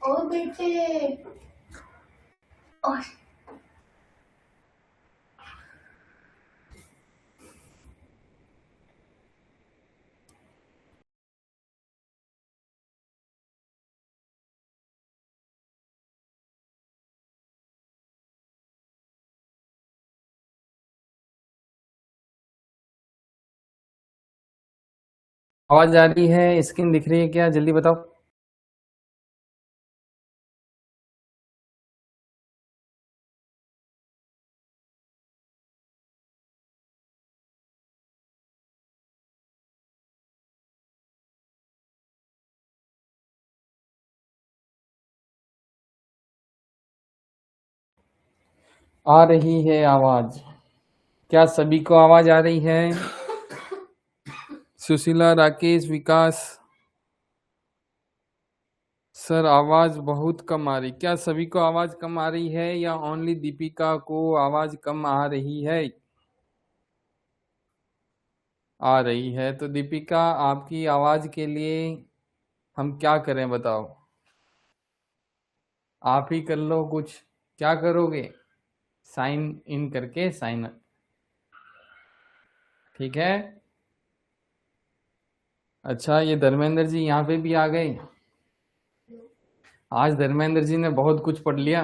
ओ बेटे और आवाज आ रही है? स्क्रीन दिख रही है क्या? जल्दी बताओ। आ रही है आवाज? क्या सभी को आवाज आ रही है? सुशीला, राकेश, विकास सर, आवाज बहुत कम आ रही। क्या सभी को आवाज कम आ रही है या ओनली दीपिका को आवाज कम आ रही है? आ रही है तो दीपिका, आपकी आवाज के लिए हम क्या करें बताओ? आप ही कर लो कुछ। क्या करोगे? साइन इन करके साइन। ठीक है। अच्छा, ये धर्मेंद्र जी यहाँ पे भी आ गए। आज धर्मेंद्र जी ने बहुत कुछ पढ़ लिया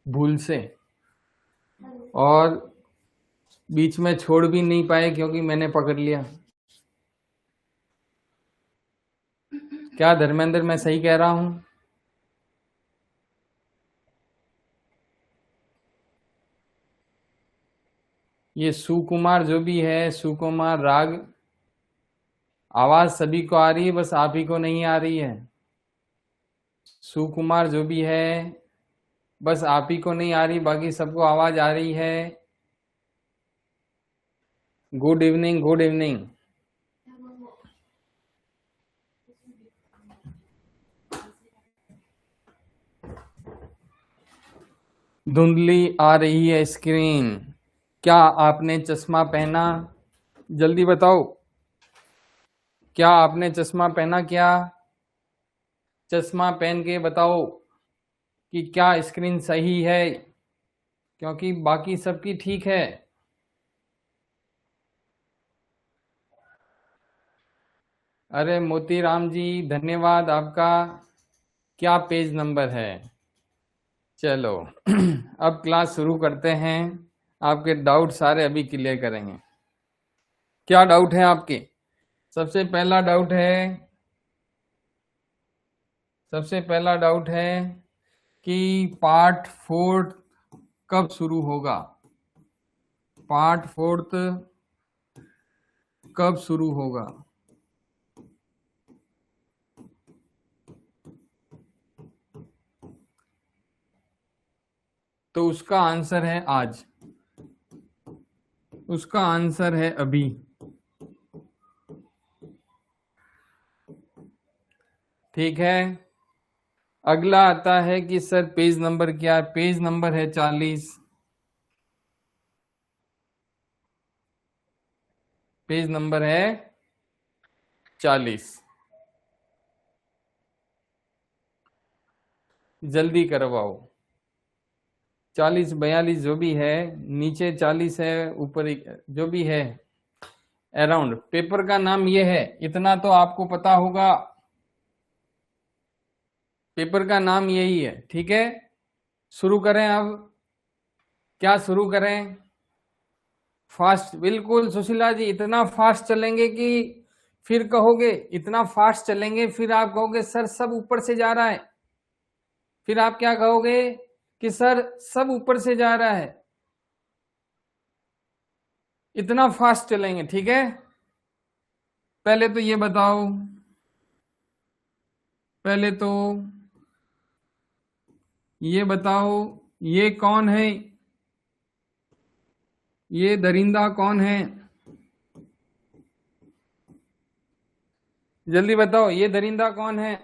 भूल से, और बीच में छोड़ भी नहीं पाए क्योंकि मैंने पकड़ लिया। क्या धर्मेंद्र, मैं सही कह रहा हूं? ये सुकुमार जो भी है, सुकुमार राग, आवाज सभी को आ रही है, बस आप ही को नहीं आ रही है। सुकुमार जो भी है, बस आप ही को नहीं आ रही, बाकी सबको आवाज आ रही है। Good evening, good evening. धुंधली आ रही है स्क्रीन। क्या आपने चश्मा पहना? जल्दी बताओ, क्या आपने चश्मा पहना? क्या चश्मा पहन के बताओ कि क्या स्क्रीन सही है, क्योंकि बाकी सबकी ठीक है। अरे मोतीराम जी, धन्यवाद आपका। क्या पेज नंबर है? चलो अब क्लास शुरू करते हैं। आपके डाउट सारे अभी क्लियर करेंगे। क्या डाउट है आपके? सबसे पहला डाउट है, सबसे पहला डाउट है कि पार्ट फोर्थ कब शुरू होगा? पार्ट फोर्थ कब शुरू होगा? तो उसका आंसर है आज, उसका आंसर है अभी। ठीक है। अगला आता है कि सर पेज नंबर क्या है? पेज नंबर है 40। पेज नंबर है 40। जल्दी करवाओ। 40 42 जो भी है, नीचे 40 है, ऊपर जो भी है, अराउंड। पेपर का नाम ये है, इतना तो आपको पता होगा। पेपर का नाम यही है। ठीक है, शुरू करें अब। क्या शुरू करें? फास्ट, बिल्कुल सुशीला जी, इतना फास्ट चलेंगे कि फिर कहोगे, इतना फास्ट चलेंगे फिर आप कहोगे सर सब ऊपर से जा रहा है। फिर आप क्या कहोगे कि सर सब ऊपर से जा रहा है। इतना फास्ट चलेंगे। ठीक है, पहले तो ये बताओ, पहले तो ये बताओ, ये कौन है? ये दरिंदा कौन है? जल्दी बताओ, ये दरिंदा कौन है?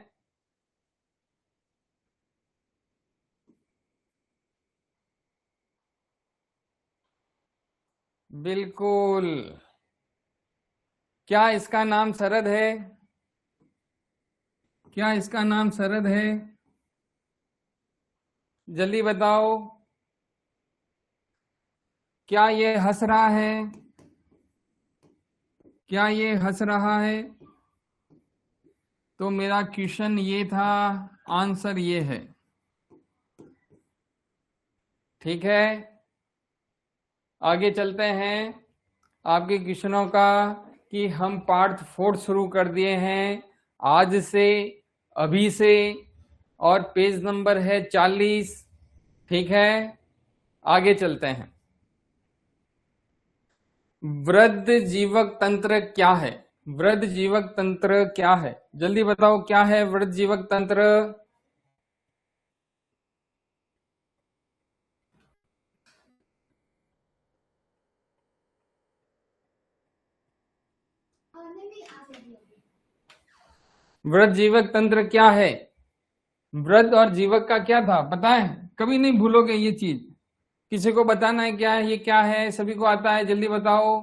बिल्कुल। क्या इसका नाम शरद है? क्या इसका नाम शरद है? जल्दी बताओ, क्या ये हंस रहा है? क्या ये हंस रहा है? तो मेरा क्वेश्चन ये था, आंसर ये है। ठीक है, आगे चलते हैं आपके क्वेश्चनों का, कि हम पार्ट 4 शुरू कर दिए हैं आज से, अभी से, और पेज नंबर है 40। ठीक है, आगे चलते हैं। वृद्ध जीवक तंत्र क्या है? वृद्ध जीवक तंत्र क्या है? जल्दी बताओ, क्या है वृद्ध जीवक तंत्र? वृद्ध जीवक तंत्र क्या है? वृद्ध और जीवक का क्या था पता है? कभी नहीं भूलोगे ये चीज। किसी को बताना है क्या है, ये क्या है? सभी को आता है? जल्दी बताओ,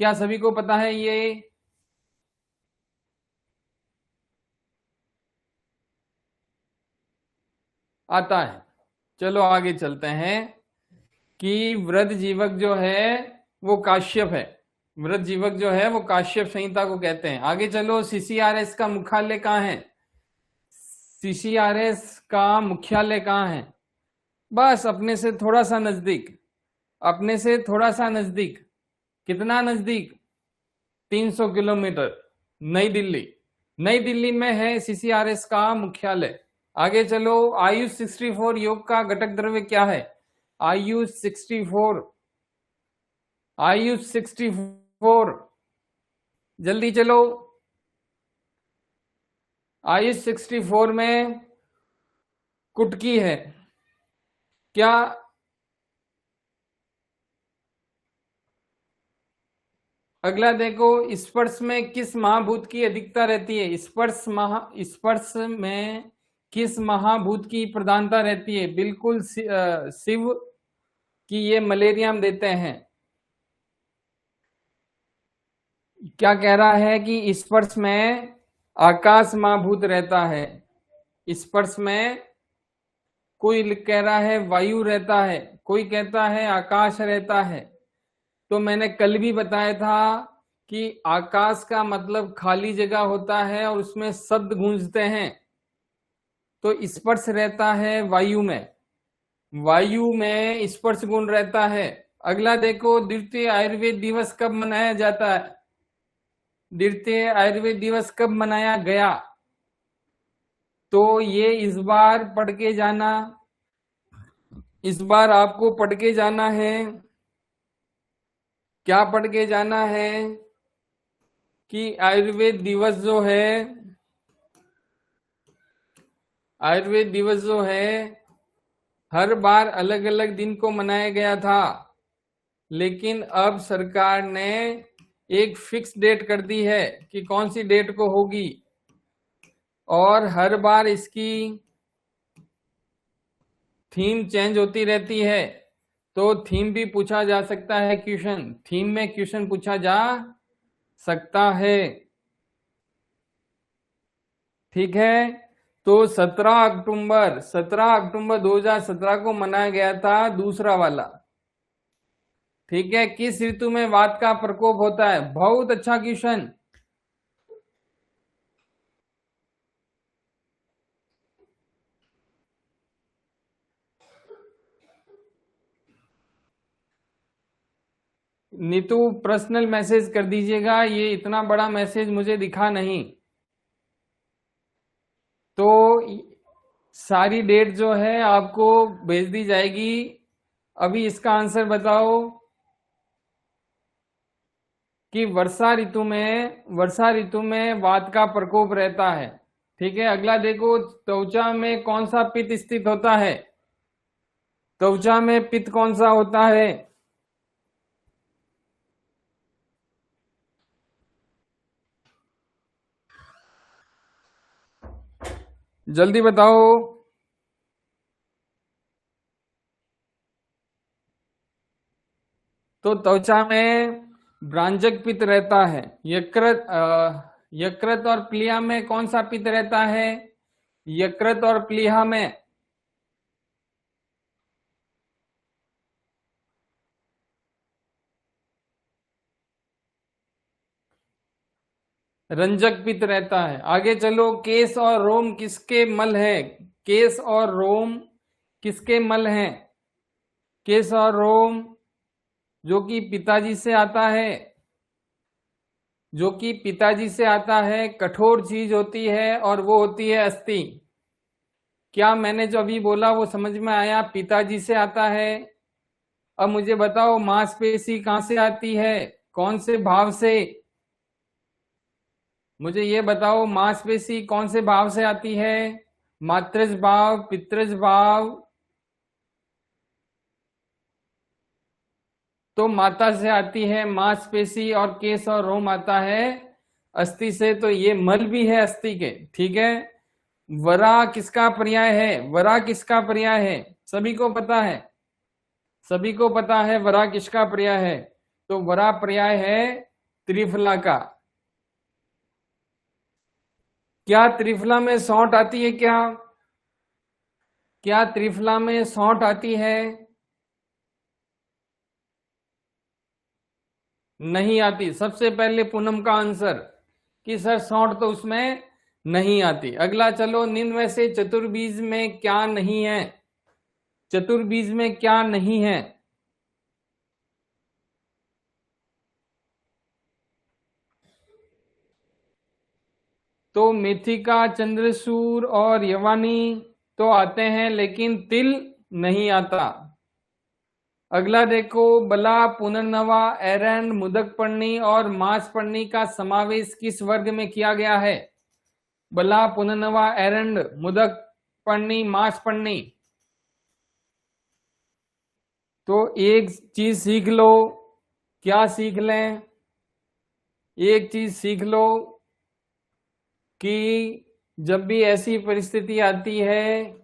क्या सभी को पता है ये? आता है। चलो आगे चलते हैं, कि वृद्ध जीवक जो है वो काश्यप है। वृद्ध जीवक जो है वो काश्यप संहिता को कहते हैं। आगे चलो, सीसीआरएस का मुख्यालय कहाँ है? सीसीआरएस का मुख्यालय कहाँ है? बस अपने से थोड़ा सा नजदीक, अपने से थोड़ा सा नजदीक। कितना नजदीक? 300 किलोमीटर। नई दिल्ली। नई दिल्ली में है सीसीआरएस का मुख्यालय। आगे चलो, आयुष 64 योग का घटक द्रव्य क्या है? आयुष 64, आयुष 64, जल्दी चलो। आयुष 64 में कुटकी है क्या? अगला देखो, स्पर्श में किस महाभूत की अधिकता रहती है? स्पर्श में किस महाभूत की प्रधानता रहती है? बिल्कुल शिव की ये मलेरिया हम देते हैं। क्या कह रहा है कि स्पर्श में आकाश महाभूत रहता है। स्पर्श में कोई कह रहा है वायु रहता है, कोई कहता है आकाश रहता है। तो मैंने कल भी बताया था कि आकाश का मतलब खाली जगह होता है और उसमें शब्द गूंजते हैं। तो स्पर्श रहता है वायु में, वायु में स्पर्श गुण रहता है। अगला देखो, द्वितीय आयुर्वेद दिवस कब मनाया जाता है? द्वितीय आयुर्वेद दिवस कब मनाया गया? तो ये इस बार पढ़ के जाना, इस बार आपको पढ़ के जाना है। क्या पढ़ के जाना है? कि आयुर्वेद दिवस जो है, आयुर्वेद दिवस जो है हर बार अलग अलग दिन को मनाया गया था, लेकिन अब सरकार ने एक फिक्स डेट कर दी है कि कौन सी डेट को होगी, और हर बार इसकी थीम चेंज होती रहती है। तो थीम भी पूछा जा सकता है क्वेश्चन, थीम में क्वेश्चन पूछा जा सकता है। ठीक है, तो 17 अक्टूबर 2017 को मनाया गया था दूसरा वाला। ठीक है, किस ऋतु में वात का प्रकोप होता है? बहुत अच्छा क्वेश्चन। नीतू पर्सनल मैसेज कर दीजिएगा, ये इतना बड़ा मैसेज मुझे दिखा नहीं। तो सारी डेट जो है आपको भेज दी जाएगी। अभी इसका आंसर बताओ कि वर्षा ऋतु में वात का प्रकोप रहता है। ठीक है, अगला देखो, त्वचा में कौन सा पित्त स्थित होता है? त्वचा में पित्त कौन सा होता है? जल्दी बताओ। तो त्वचा में ब्रांजक पित्त रहता है। यकृत और प्लीहा में कौन सा पित्त रहता है? यकृत और प्लीहा में रंजक पित्त रहता है। आगे चलो, केस और रोम किसके मल है? केस और रोम किसके मल हैं? केस और रोम जो कि पिताजी से आता है, जो कि पिताजी से आता है, कठोर चीज होती है और वो होती है अस्थि। क्या मैंने जो अभी बोला वो समझ में आया? पिताजी से आता है। अब मुझे बताओ मांसपेशी कहां से आती है, कौन से भाव से? मुझे ये बताओ मांसपेशी कौन से भाव से आती है? मातृज भाव, पितृज भाव? तो माता से आती है मांसपेशी और केस और रोम आता है अस्थि से। तो ये मल भी है अस्थि के, ठीक है। वरा किसका पर्याय है? वरा किसका पर्याय है? सभी को पता है, सभी को पता है वरा किसका पर्याय है। तो वरा पर्याय है त्रिफला का। क्या त्रिफला में सौंठ आती है? क्या क्या त्रिफला में सौंठ आती है? नहीं आती। सबसे पहले पूनम का आंसर कि सर सौंठ तो उसमें नहीं आती। अगला चलो, निम्न में से चतुर्बीज में क्या नहीं है? चतुर्बीज में क्या नहीं है? तो मेथिका, चंद्रसूर और यवानी तो आते हैं, लेकिन तिल नहीं आता। अगला देखो, बला, पुनर्नवा, एरंड, मुदकपर्णी और मांसपर्णी का समावेश किस वर्ग में किया गया है? बला, पुनर्नवा, एरंड, मुदकपर्णी, मांसपर्णी। तो एक चीज सीख लो। क्या सीख लें? एक चीज सीख लो कि जब भी ऐसी परिस्थिति आती है,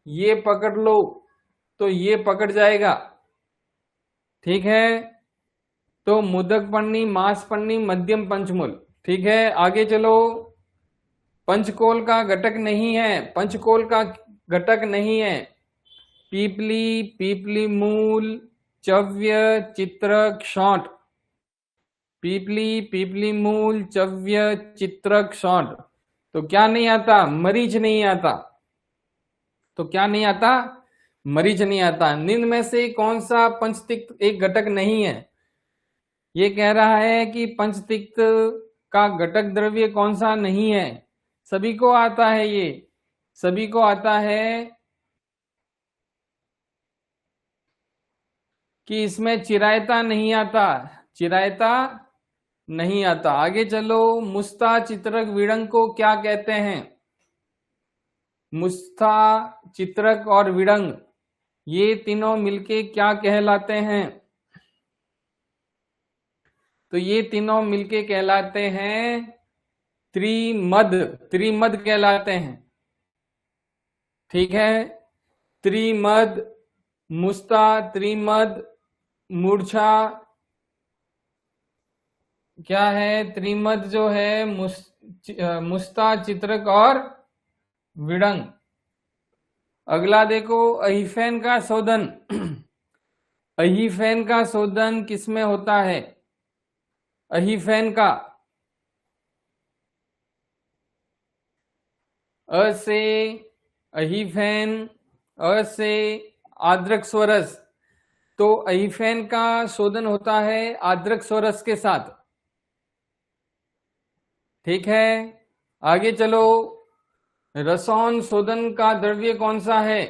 ये पकड़ लो तो ये पकड़ जाएगा, ठीक है। तो मुदक पन्नी, मांस पन्नी, मध्यम पंचमूल, ठीक है। आगे चलो, पंचकोल का घटक नहीं है, पंचकोल का घटक नहीं है। पीपली, पीपली मूल, चव्य, चित्रक, शॉट। पीपली, पीपली मूल, चव्य, चित्रक, शॉट। तो क्या नहीं आता? मरीच नहीं आता। तो क्या नहीं आता? मरीच नहीं आता। निम्न में से कौन सा पंचतिक्त एक घटक नहीं है? ये कह रहा है कि पंचतिक्त का घटक द्रव्य कौन सा नहीं है? सभी को आता है, ये सभी को आता है कि इसमें चिरायता नहीं आता, चिरायता नहीं आता। आगे चलो, मुस्ता, चित्रक, विड़ंग को क्या कहते हैं? मुस्ता, चित्रक और विड़ंग ये तीनों मिलके क्या कहलाते हैं? तो ये तीनों मिलके कहलाते हैं त्रिमद, त्रिमद कहलाते हैं, ठीक है। त्रिमद, मुस्ता, त्रिमद, मूर्छा। क्या है? त्रिमद जो है मुस्ता, चित्रक और विड़ंग। अगला देखो, अहिफेन का शोधन। अहिफेन का शोधन किसमें होता है? अहिफेन का अ से अहिफेन, अ से आद्रक स्वरस। तो अहिफेन का शोधन होता है आद्रक स्वरस के साथ, ठीक है। आगे चलो, रसौन शोधन का द्रव्य कौन सा है?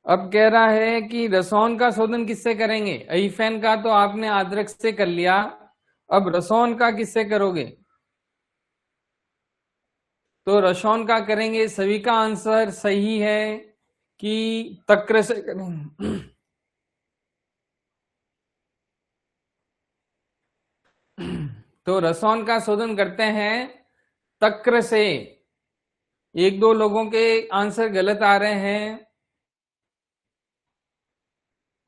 अब कह रहा है कि रसौन का शोधन किससे करेंगे? अहिफेन का तो आपने आद्रक से कर लिया, अब रसौन का किससे करोगे? तो रसौन का करेंगे। सभी का आंसर सही है कि तक्र से करेंगे। तो रसौन का शोधन करते हैं तक्र से। एक दो लोगों के आंसर गलत आ रहे हैं,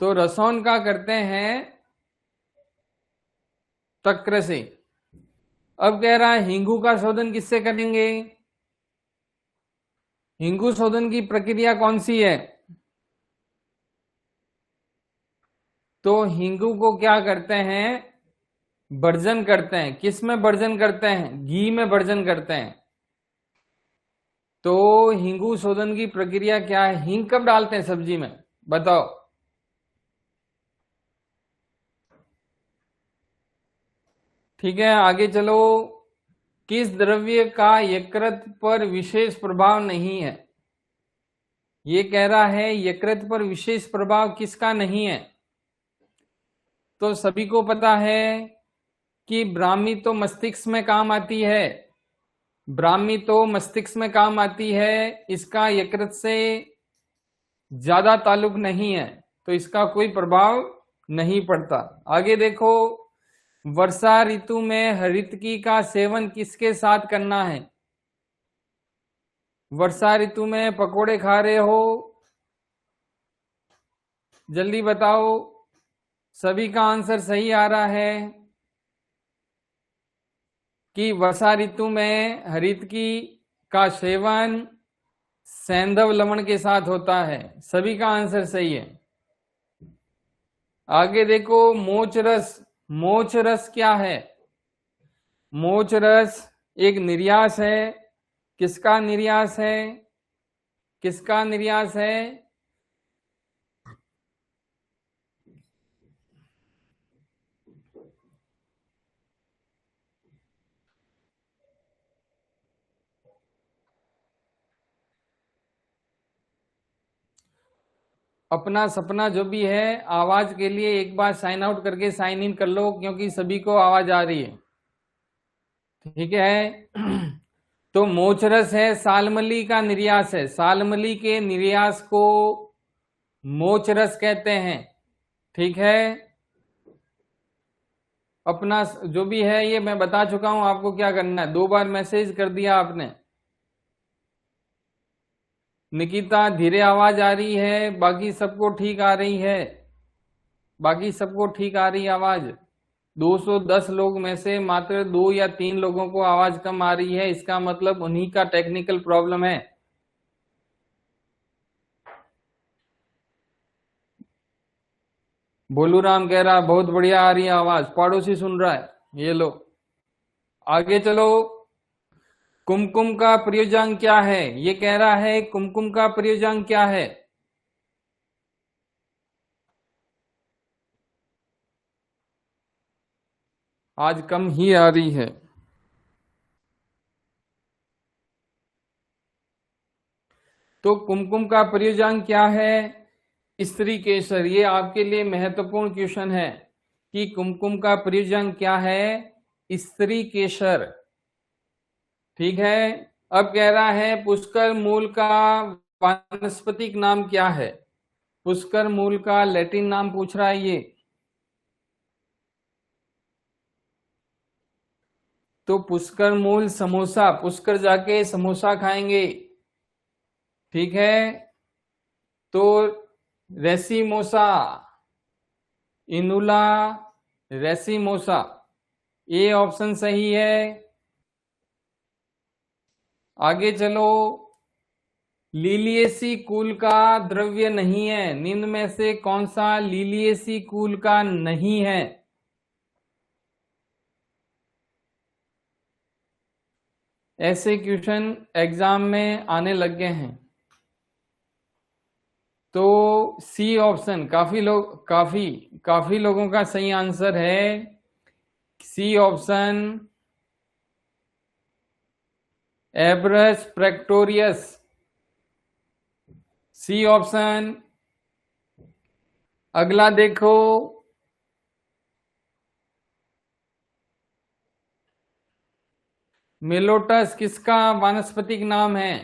तो रसौन का करते हैं तक्र से। अब कह रहा है हिंगू का शोधन किससे करेंगे? हिंगू शोधन की प्रक्रिया कौन सी है? तो हिंगू को क्या करते हैं? वर्जन करते हैं। किस में वर्जन करते हैं? घी में वर्जन करते हैं। तो हिंगू शोधन की प्रक्रिया क्या है? हींग कब डालते हैं सब्जी में, बताओ। ठीक है, आगे चलो। किस द्रव्य का यकृत पर विशेष प्रभाव नहीं है? ये कह रहा है यकृत पर विशेष प्रभाव किसका नहीं है? तो सभी को पता है कि ब्राह्मी तो मस्तिष्क में काम आती है। ब्राह्मी तो मस्तिष्क में काम आती है, इसका यकृत से ज्यादा ताल्लुक नहीं है, तो इसका कोई प्रभाव नहीं पड़ता। आगे देखो, वर्षा ऋतु में हरितकी का सेवन किसके साथ करना है? वर्षा ऋतु में पकोड़े खा रहे हो, जल्दी बताओ। सभी का आंसर सही आ रहा है कि वर्षा ऋतु में हरितकी का सेवन सैंधव लवण के साथ होता है। सभी का आंसर सही है। आगे देखो, मोच रस। मोच रस क्या है? मोच रस एक निर्यास है। किसका निर्यास है? किसका निर्यास है? अपना सपना जो भी है, आवाज के लिए एक बार साइन आउट करके साइन इन कर लो, क्योंकि सभी को आवाज आ रही है। ठीक है। तो मोचरस है, सालमली का निर्यास है। सालमली के निर्यास को मोचरस कहते हैं। ठीक है, अपना जो भी है ये मैं बता चुका हूं आपको क्या करना है। 2 बार मैसेज कर दिया आपने। निकिता धीरे आवाज आ रही है, बाकी सबको ठीक आ रही है। बाकी सबको ठीक आ रही है आवाज। 210 लोग में से मात्र 2 या 3 लोगों को आवाज कम आ रही है, इसका मतलब उन्हीं का टेक्निकल प्रॉब्लम है। भोलूराम कह रहा बहुत बढ़िया आ रही है आवाज, पड़ोसी सुन रहा है। ये लो, आगे चलो। कुमकुम का प्रयोजन क्या है? ये कह रहा है कुमकुम का प्रयोजन क्या है? आज कम ही आ रही है। तो कुमकुम का प्रयोजन क्या है? स्त्री केसर। ये आपके लिए महत्वपूर्ण क्वेश्चन है कि कुमकुम का प्रयोजन क्या है। स्त्री केसर। ठीक है। अब कह रहा है पुष्कर मूल का वानस्पतिक नाम क्या है? पुष्कर मूल का लैटिन नाम पूछ रहा है ये। तो पुष्कर मूल समोसा, पुष्कर जाके समोसा खाएंगे। ठीक है। तो रेसिमोसा, इनुला रेसिमोसा, ये ऑप्शन सही है। आगे चलो। लिलिएसी कुल का द्रव्य नहीं है, निम्न में से कौन सा लिलिएसी कुल का नहीं है? ऐसे क्वेश्चन एग्जाम में आने लग गए हैं। तो सी ऑप्शन, काफी लोगों का सही आंसर है सी ऑप्शन, एब्रस प्रेक्टोरियस। C option. अगला देखो, मेलोटस किसका वानस्पतिक नाम है?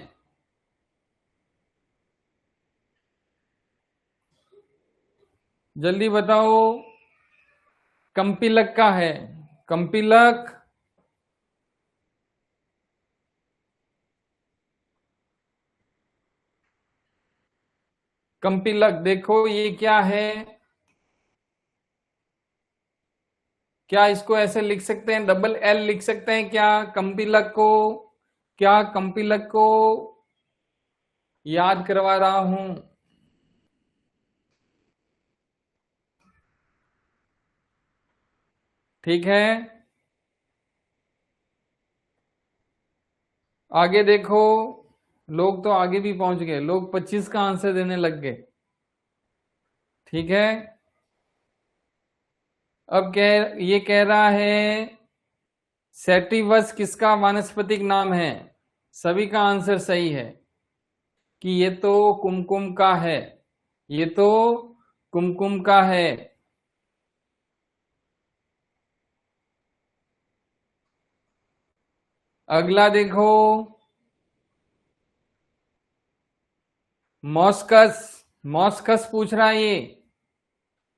जल्दी बताओ। कंपिलक का है। कंपिलक। कंपिलक देखो ये क्या है? क्या इसको ऐसे लिख सकते हैं, डबल एल लिख सकते हैं क्या कंपिलक को? क्या कंपिलक को याद करवा रहा हूं। ठीक है, आगे देखो, लोग तो आगे भी पहुंच गए, लोग 25 का आंसर देने लग गए। ठीक है, अब ये कह रहा है सेटिवस किसका वानस्पतिक नाम है? सभी का आंसर सही है कि ये तो कुमकुम का है, ये तो कुमकुम का है। अगला देखो, मॉस्कस, मॉस्कस पूछ रहा है ये,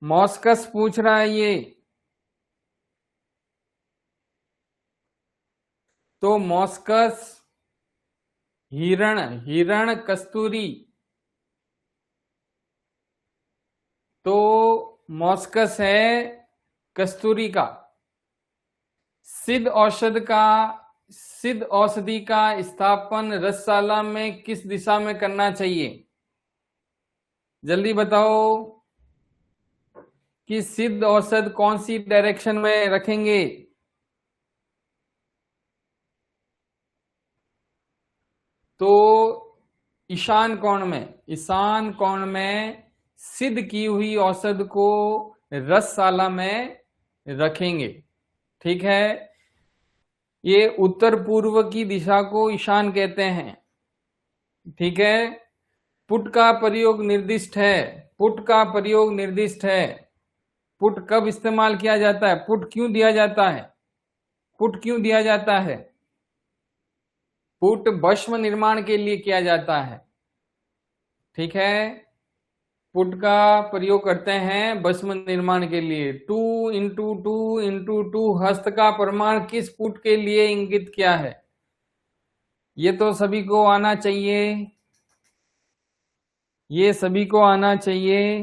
मॉस्कस पूछ रहा है ये। तो मॉस्कस हिरण, हिरण कस्तूरी, तो मॉस्कस है कस्तूरी का। सिद्ध औषधि का स्थापन रसशाला में किस दिशा में करना चाहिए? जल्दी बताओ कि सिद्ध औषध कौन सी डायरेक्शन में रखेंगे? तो ईशान कोण में, ईशान कोण में सिद्ध की हुई औषध को रसशाला में रखेंगे। ठीक है, ये उत्तर पूर्व की दिशा को ईशान कहते हैं। ठीक है, पुट का प्रयोग निर्दिष्ट है, पुट का प्रयोग निर्दिष्ट है। पुट कब इस्तेमाल किया जाता है? पुट क्यों दिया जाता है? पुट क्यों दिया जाता है? पुट भस्म निर्माण के लिए किया जाता है। ठीक है, पुट का प्रयोग करते हैं भस्म निर्माण के लिए। 2 × 2 × 2 हस्त का प्रमाण किस पुट के लिए इंगित किया है? ये तो सभी को आना चाहिए, ये सभी को आना चाहिए।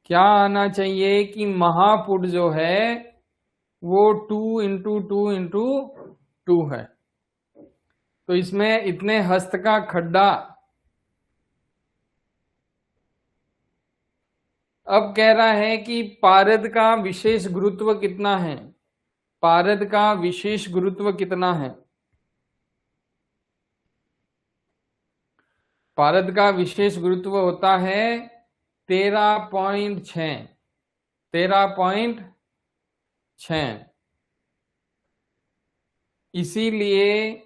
क्या आना चाहिए कि महापुट जो है वो 2 × 2 × 2 है। तो इसमें इतने हस्त का खड्डा। अब कह रहा है कि पारद का विशेष गुरुत्व कितना है? पारद का विशेष गुरुत्व कितना है? पारद का विशेष गुरुत्व होता है 13.6, 13.6। इसीलिए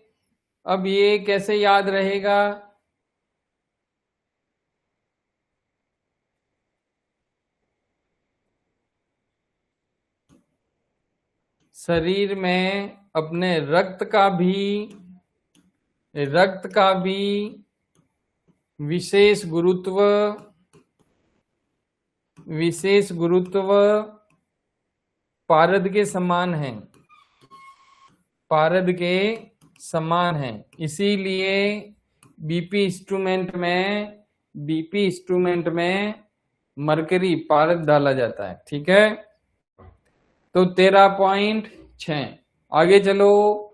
अब ये कैसे याद रहेगा? शरीर में अपने रक्त का भी विशेष गुरुत्व पारद के समान है, पारद के समान है। इसीलिए बीपी इंस्ट्रूमेंट में मरकरी पारद डाला जाता है। ठीक है, तो 13.6। आगे चलो,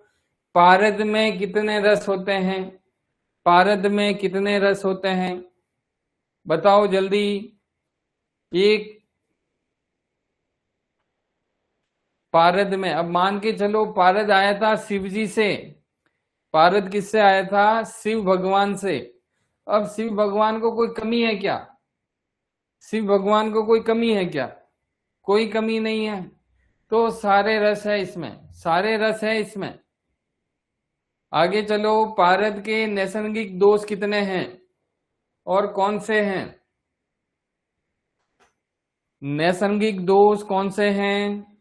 पारद में कितने रस होते हैं? पारद में कितने रस होते हैं बताओ जल्दी। एक पारद में, अब मान के चलो पारद आया था शिव जी से। पारद किससे आया था? शिव भगवान से। अब शिव भगवान को कोई कमी है क्या? शिव भगवान को कोई कमी है क्या? कोई कमी नहीं है। तो सारे रस है इसमें, सारे रस है इसमें। आगे चलो, पारद के नैसर्गिक दोष कितने हैं और कौन से हैं? नैसर्गिक दोष कौन से हैं?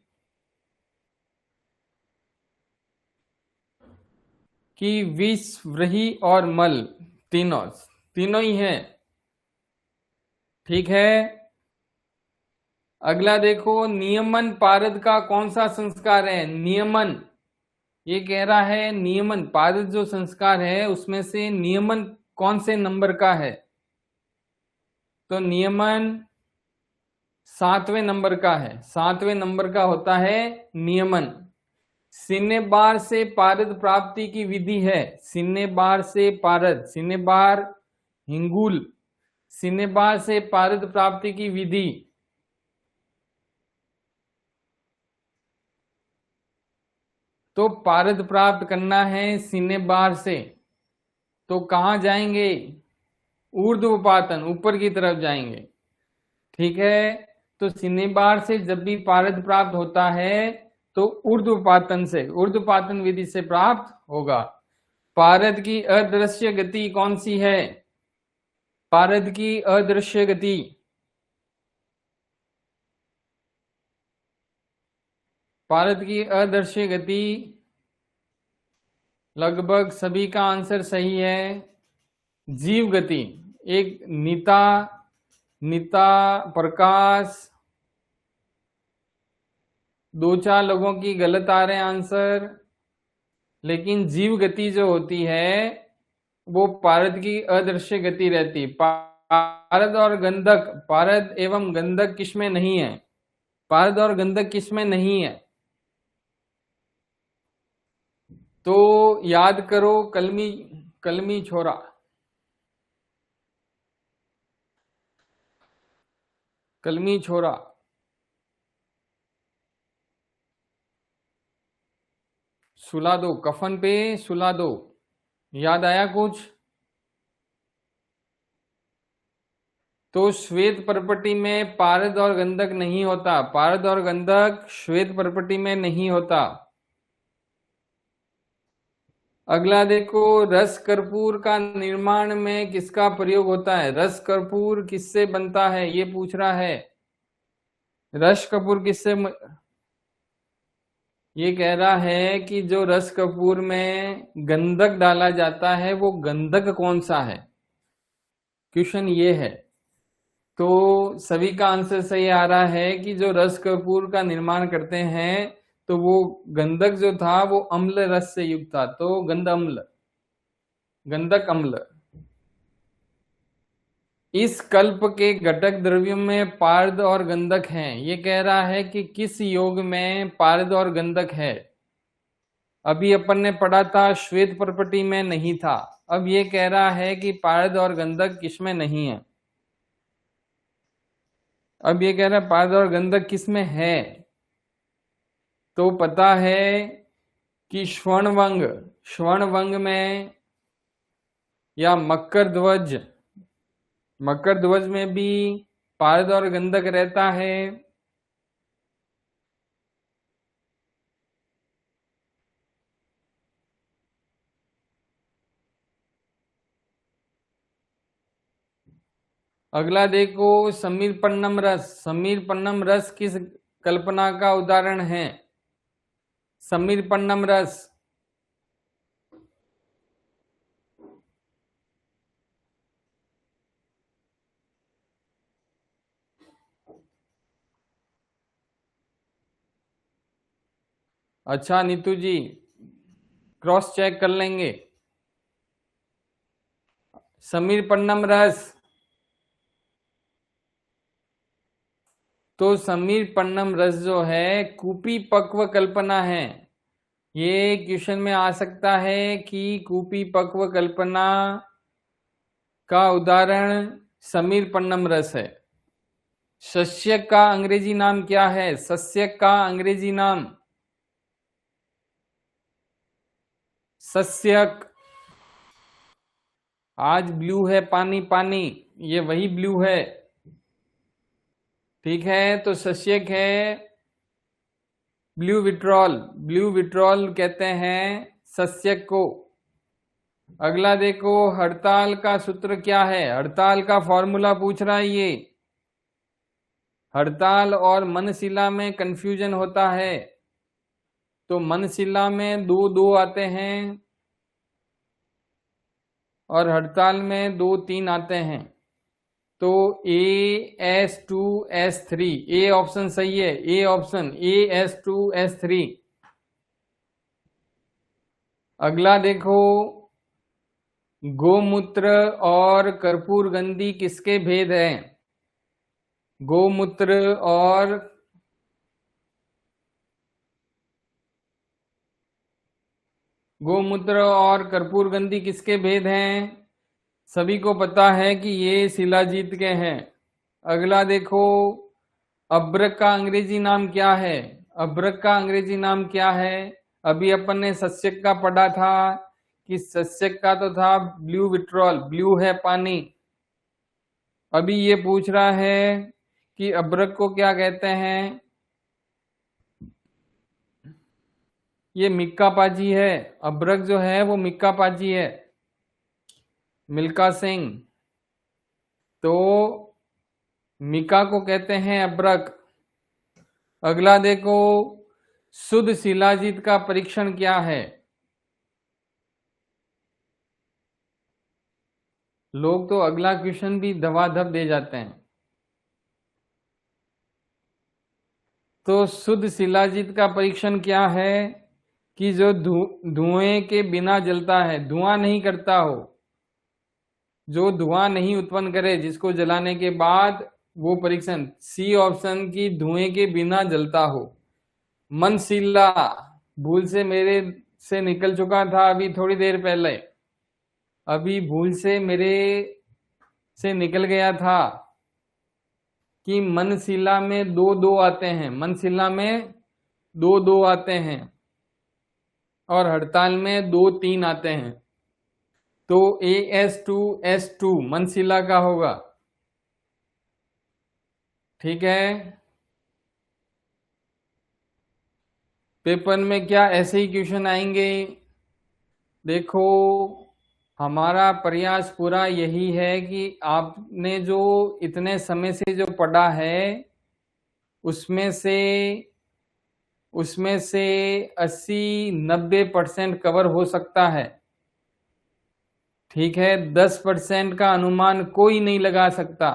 कि विष, व्रीहि और मल, तीनों ही हैं। ठीक है, अगला देखो, नियमन पारद का कौन सा संस्कार है? नियमन, ये कह रहा है नियमन पारद जो संस्कार है उसमें से नियमन कौन से नंबर का है? तो नियमन 7वें नंबर का है, 7वें नंबर का होता है नियमन। सिन्नेबार से पारद प्राप्ति की विधि है। सिन्नेबार से पारद, सिन्नेबार हिंगुल, सिन्नेबार से पारद प्राप्ति की विधि। तो पारद प्राप्त करना है सीने बार से, तो कहाँ जाएंगे? ऊर्ध्वपातन, ऊपर की तरफ जाएंगे। ठीक है, तो सीने बार से जब भी पारद प्राप्त होता है तो ऊर्ध्वपातन से, ऊर्ध्वपातन विधि से प्राप्त होगा। पारद की अदृश्य गति कौन सी है? पारद की अदृश्य गति, पारद की अदृश्य गति, लगभग सभी का आंसर सही है। जीव गति, एक नीता, नीता, प्रकाश, 2-4 लोगों की गलत आ रहे हैं आंसर, लेकिन जीव गति जो होती है वो पारद की अदृश्य गति रहती। पारद और गंधक, पारद एवं गंधक किसमें नहीं है? पारद और गंधक किसमें नहीं है? तो याद करो, कलमी, कलमी छोरा, कलमी छोरा, सुला दो, कफन पे सुला दो। याद आया कुछ? तो श्वेत परपटी में पारद और गंधक नहीं होता, पारद और गंधक श्वेत परपटी में नहीं होता। अगला देखो, रस कर्पूर का निर्माण में किसका प्रयोग होता है? रस कर्पूर किससे बनता है ये पूछ रहा है। रस कपूर किससे ये कह रहा है कि जो रस कपूर में गंधक डाला जाता है वो गंधक कौन सा है, क्वेश्चन ये है। तो सभी का आंसर सही आ रहा है कि जो रस कपूर का निर्माण करते हैं तो वो गंधक जो था वो अम्ल रस से युक्त था, तो गंध अम्ल, गंधक अम्ल। इस कल्प के घटक द्रव्यों में पारद और गंधक हैं। ये कह रहा है कि किस योग में पारद और गंधक है। अभी अपन ने पढ़ा था श्वेत परपटी में नहीं था, अब ये कह रहा है कि पारद और गंधक किसमें नहीं है। अब ये कह रहा है पारद और गंधक किसमें है, तो पता है कि श्वर्णवंग, श्वर्णवंग में या मकर ध्वज, मकर ध्वज में भी पारद और गंधक रहता है। अगला देखो, समीर पन्नम रस, समीर पन्नम रस किस कल्पना का उदाहरण है? समीर पन्नम रस, अच्छा नीतू जी क्रॉस चेक कर लेंगे। समीर पन्नम रस, तो समीर पन्नम रस जो है कूपी पक्व कल्पना है। ये क्वेश्चन में आ सकता है कि कूपी पक्व कल्पना का उदाहरण समीर पन्नम रस है। सस्य का अंग्रेजी नाम क्या है? सस्य का अंग्रेजी नाम, सस्यक। आज ब्लू है पानी पानी, ये वही ब्लू है, ठीक है। तो सस्यक है ब्लू विट्रॉल, ब्लू विट्रॉल कहते हैं सस्यक को। अगला देखो, हड़ताल का सूत्र क्या है? हड़ताल का फॉर्मूला पूछ रहा है ये। हड़ताल और मनशिला में कंफ्यूजन होता है, तो मनशिला में 2-2 आते हैं और हड़ताल में 2-3 आते हैं। तो AS2S3, ए ऑप्शन सही है, ए ऑप्शन, AS2S3। अगला देखो, गोमूत्र और कर्पूर गंधी किसके भेद हैं? गोमूत्र और कर्पूर गंधी किसके भेद हैं? सभी को पता है कि ये शिलाजीत के हैं। अगला देखो, अभ्रक का अंग्रेजी नाम क्या है? अभ्रक का अंग्रेजी नाम क्या है? अभी अपन ने सस्यक का पढ़ा था कि सस्यक का तो था ब्लू विट्रॉल, ब्लू है पानी। अभी ये पूछ रहा है कि अब्रक को क्या कहते हैं। ये मिक्का पाजी है, अब्रक जो है वो मिक्का पाजी है, मिल्खा सिंह। तो मिका को कहते हैं अब्रक। अगला देखो, शुद्ध शिलाजीत का परीक्षण क्या है। लोग तो अगला क्वेश्चन भी धबाधब दे जाते हैं। तो शुद्ध शिलाजीत का परीक्षण क्या है कि जो धुएं के बिना जलता है, धुआं नहीं करता हो, जो धुआं नहीं उत्पन्न करे, जिसको जलाने के बाद वो परीक्षण। सी ऑप्शन की धुएं के बिना जलता हो। मनशिला भूल से मेरे से निकल चुका था अभी थोड़ी देर पहले, अभी भूल से मेरे से निकल गया था कि मनशिला में दो दो आते हैं, मनशिला में दो दो आते हैं और हड़ताल में दो तीन आते हैं। तो AS2S2 मनशिला का होगा। ठीक है, पेपर में क्या ऐसे ही क्वेश्चन आएंगे। देखो, हमारा प्रयास पूरा यही है कि आपने जो इतने समय से जो पढ़ा है उसमें से 80-90% कवर हो सकता है। ठीक है, 10% का अनुमान कोई नहीं लगा सकता।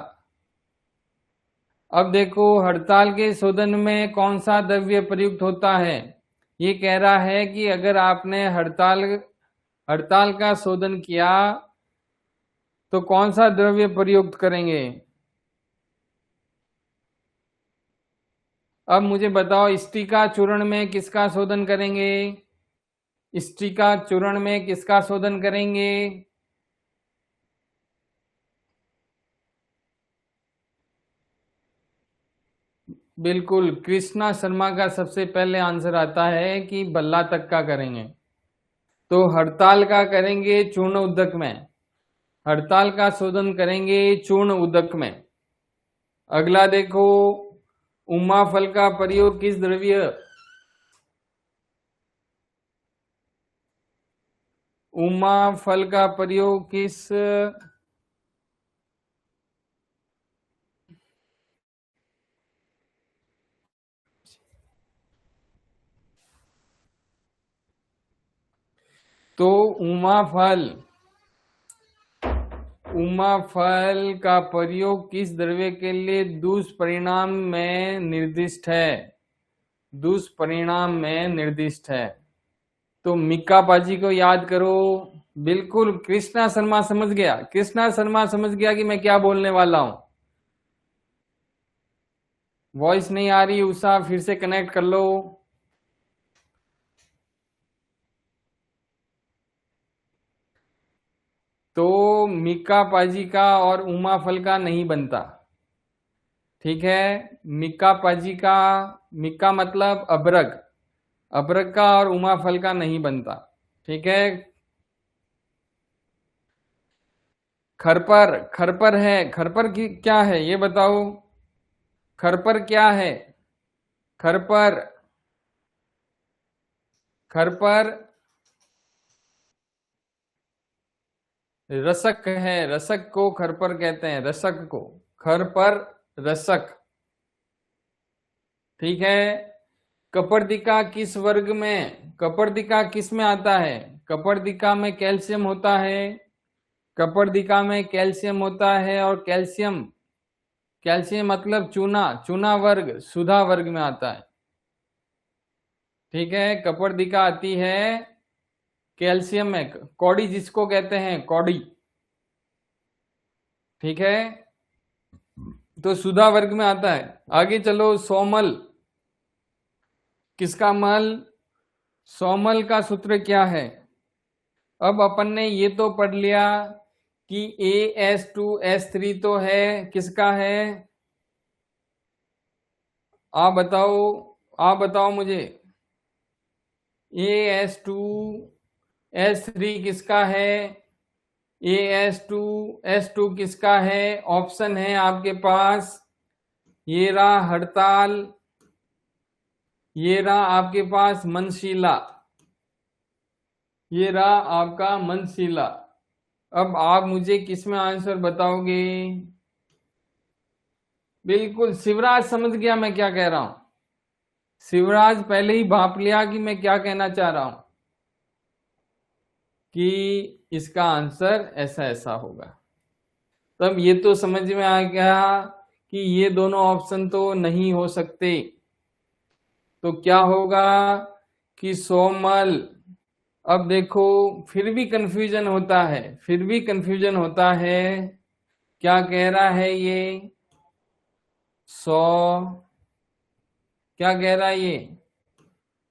अब देखो, हड़ताल के शोधन में कौन सा द्रव्य प्रयुक्त होता है। ये कह रहा है कि अगर आपने हड़ताल का शोधन किया तो कौन सा द्रव्य प्रयुक्त करेंगे। अब मुझे बताओ, स्टिका चूर्ण में किसका शोधन करेंगे। स्टिका चूर्ण में किसका शोधन करेंगे। बिल्कुल, कृष्णा शर्मा का सबसे पहले आंसर आता है कि बल्ला तक का करेंगे। तो हड़ताल का करेंगे चूर्ण उदक में, हड़ताल का शोधन करेंगे चूर्ण उदक में। अगला देखो, उमा फल का प्रयोग किस द्रव्य, उमा फल का प्रयोग किस तो उमा फल का प्रयोग किस द्रव्य के लिए दुष्परिणाम में निर्दिष्ट है, दुष्परिणाम में निर्दिष्ट है। तो मिक्का पाजी को याद करो। बिल्कुल, कृष्णा शर्मा समझ गया, कृष्णा शर्मा समझ गया कि मैं क्या बोलने वाला हूं। वॉइस नहीं आ रही उषा, फिर से कनेक्ट कर लो। तो मिक्का पाजी का और उमा फल का नहीं बनता। ठीक है, मिक्का पाजी का, मिक्का मतलब अबरक, अबरक का और उमा फल का नहीं बनता। ठीक है, खरपर, खरपर है, खरपर की क्या है ये बताओ। खरपर क्या है, खरपर, खरपर रसक है, रसक को खरपर कहते हैं, रसक को खरपर रसक। ठीक है, कपर्दिका किस वर्ग में, कपर्दिका किस में आता है। कपर्दिका में कैल्शियम होता है, कपर्दिका में कैल्शियम होता है और कैल्शियम, कैल्शियम मतलब चूना, चूना वर्ग, सुधा वर्ग में आता है। ठीक है, कपर्दिका आती है कैल्शियम में, कौड़ी जिसको कहते हैं, कौड़ी। ठीक है, तो सुधा वर्ग में आता है। आगे चलो, सोमल, किसका मल, सोमल का सूत्र क्या है। अब अपन ने ये तो पढ़ लिया कि AS2S3 तो है, किसका है। आप बताओ, आप बताओ मुझे, AS2S3 किसका है, AS2S2 किसका है? ऑप्शन है आपके पास, ये रहा हड़ताल, ये रहा आपके पास मनशीला, ये रहा आपका मनशीला। अब आप मुझे किसमें आंसर बताओगे? बिल्कुल शिवराज समझ गया मैं क्या कह रहा हूं, शिवराज पहले ही भाप लिया कि मैं क्या कहना चाह रहा हूं, कि इसका आंसर ऐसा ऐसा होगा। तब ये तो समझ में आ गया कि ये दोनों ऑप्शन तो नहीं हो सकते, तो क्या होगा कि सोमल। अब देखो फिर भी कंफ्यूजन होता है, फिर भी कंफ्यूजन होता है। क्या कह रहा है ये? 100, क्या कह रहा है ये?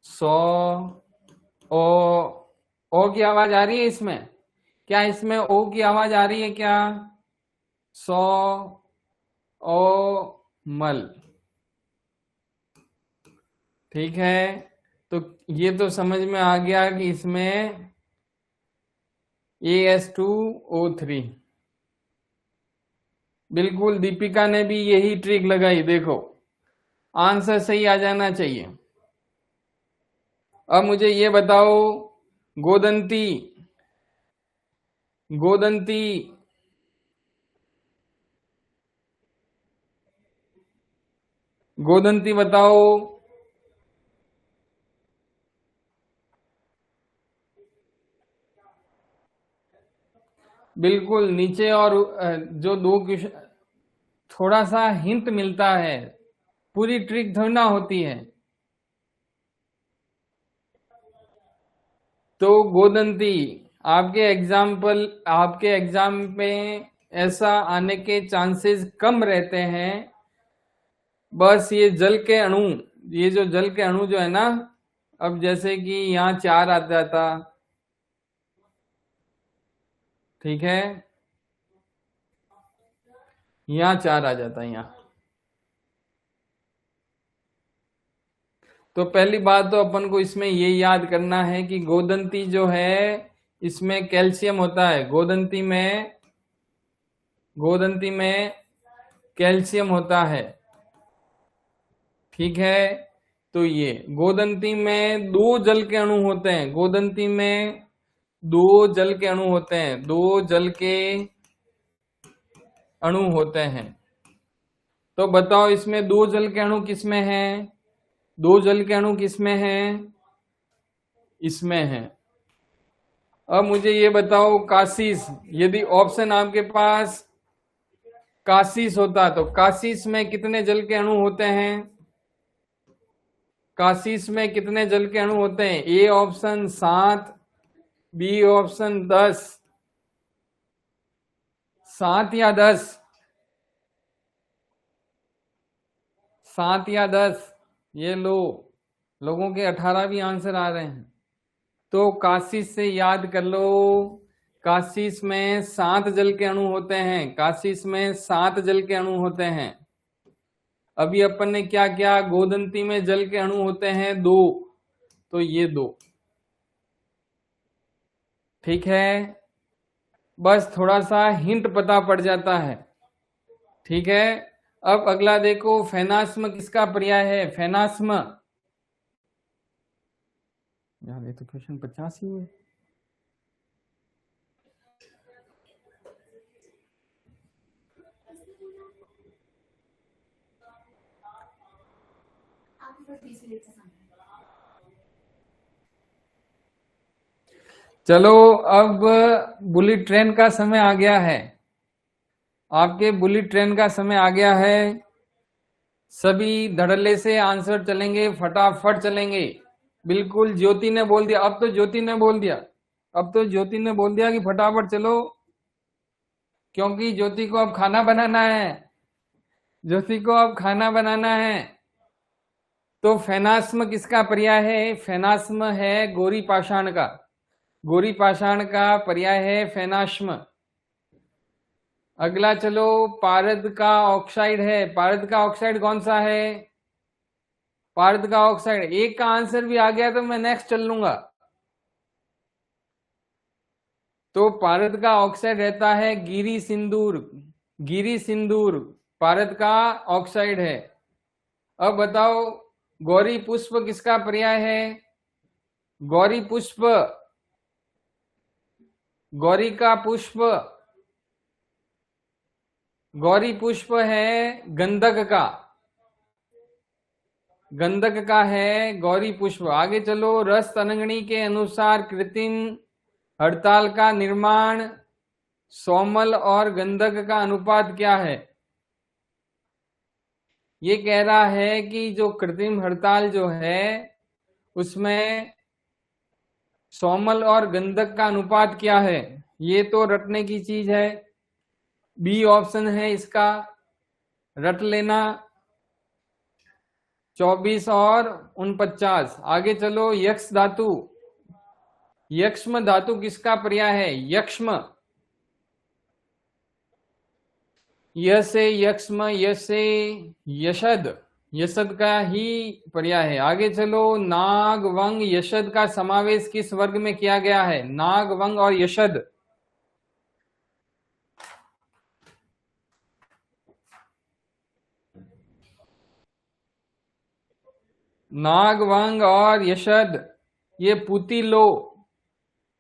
100। ओ की आवाज आ रही है इसमें? क्या इसमें ओ की आवाज आ रही है क्या? 100 ओ मल, ठीक है। तो ये तो समझ में आ गया कि इसमें AS2O3। बिल्कुल दीपिका ने भी यही ट्रिक लगाई, देखो आंसर सही आ जाना चाहिए। अब मुझे ये बताओ, गोदंती, गोदंती गोदंती बताओ। बिल्कुल नीचे, और जो दो क्वेश्चन, थोड़ा सा हिंट मिलता है, पूरी ट्रिक थोड़ी ना होती है। तो गोदंती, आपके एग्जाम में ऐसा आने के चांसेस कम रहते हैं। बस ये जल के अणु, ये जो जल के अणु जो है ना, अब जैसे कि यहाँ 4 आ जाता, ठीक है, यहाँ 4 आ जाता यहाँ। तो पहली बात तो अपन को इसमें ये याद करना है कि गोदंती जो है इसमें कैल्शियम होता है, गोदंती में कैल्शियम होता है, ठीक है। तो ये गोदंती में 2 जल के अणु होते हैं, गोदंती में 2 जल के अणु होते हैं, 2 जल के अणु होते हैं। तो बताओ इसमें 2 जल के अणु किसमें हैं? 2 जल के अणु किसमें हैं? इसमें हैं। अब मुझे ये बताओ कासीस, यदि ऑप्शन आपके पास कासीस होता तो कासीस में कितने जल के अणु होते हैं? कासीस में कितने जल के अणु होते हैं? ए ऑप्शन 7, बी ऑप्शन 10, 7 या 10, 7 या 10, ये लो, लोगों के 18 भी आंसर आ रहे हैं। तो कासीस से याद कर लो, कासीस में 7 जल के अणु होते हैं, कासीस में 7 जल के अणु होते हैं। अभी अपन ने क्या किया, गोदंती में जल के अणु होते हैं 2, तो ये 2, ठीक है। बस थोड़ा सा हिंट पता पड़ जाता है, ठीक है। अब अगला देखो, फेनास्म किसका पर्याय है? फेनास्म, यार ये तो क्वेश्चन 50 ही है। चलो अब बुलेट ट्रेन का समय आ गया है, आपके बुलेट ट्रेन का समय आ गया है। सभी धड़ल्ले से आंसर चलेंगे, फटाफट चलेंगे। बिल्कुल ज्योति ने बोल दिया, अब तो ज्योति ने बोल दिया, अब तो ज्योति ने बोल दिया कि फटाफट चलो, क्योंकि ज्योति को अब खाना बनाना है, ज्योति को अब खाना बनाना है। तो फेनास्म किसका पर्याय है? फेनास्म है गोरी पाषाण का, गोरी पाषाण का पर्याय है फेनाश्म। अगला चलो, पारद का ऑक्साइड है, पारद का ऑक्साइड कौन सा है? पारद का ऑक्साइड। एक का आंसर भी आ गया तो मैं नेक्स्ट चल लूंगा। तो पारद का ऑक्साइड रहता है गिरी सिंदूर। गिरी सिंदूर पारद का ऑक्साइड है। अब बताओ गौरी पुष्प किसका पर्याय है? गौरी पुष्प, गौरी का पुष्प, गौरी पुष्प है गंधक का, गंधक का है गौरी पुष्प। आगे चलो, रस तरंगणी के अनुसार कृत्रिम हड़ताल का निर्माण सोमल और गंधक का अनुपात क्या है? ये कह रहा है कि जो कृत्रिम हड़ताल जो है उसमें सोमल और गंधक का अनुपात क्या है? ये तो रटने की चीज है। बी ऑप्शन है इसका, रट लेना। 24 और 49। आगे चलो, यक्ष धातु, यक्ष्म धातु किसका पर्याय है? यक्ष्म, यसे यक्ष्म, यसे यशद, यशद का ही पर्याय है। आगे चलो, नाग वंग यशद का समावेश किस वर्ग में किया गया है? नाग वंग और यशद, नाग वंग और यशद, ये पुतिलो,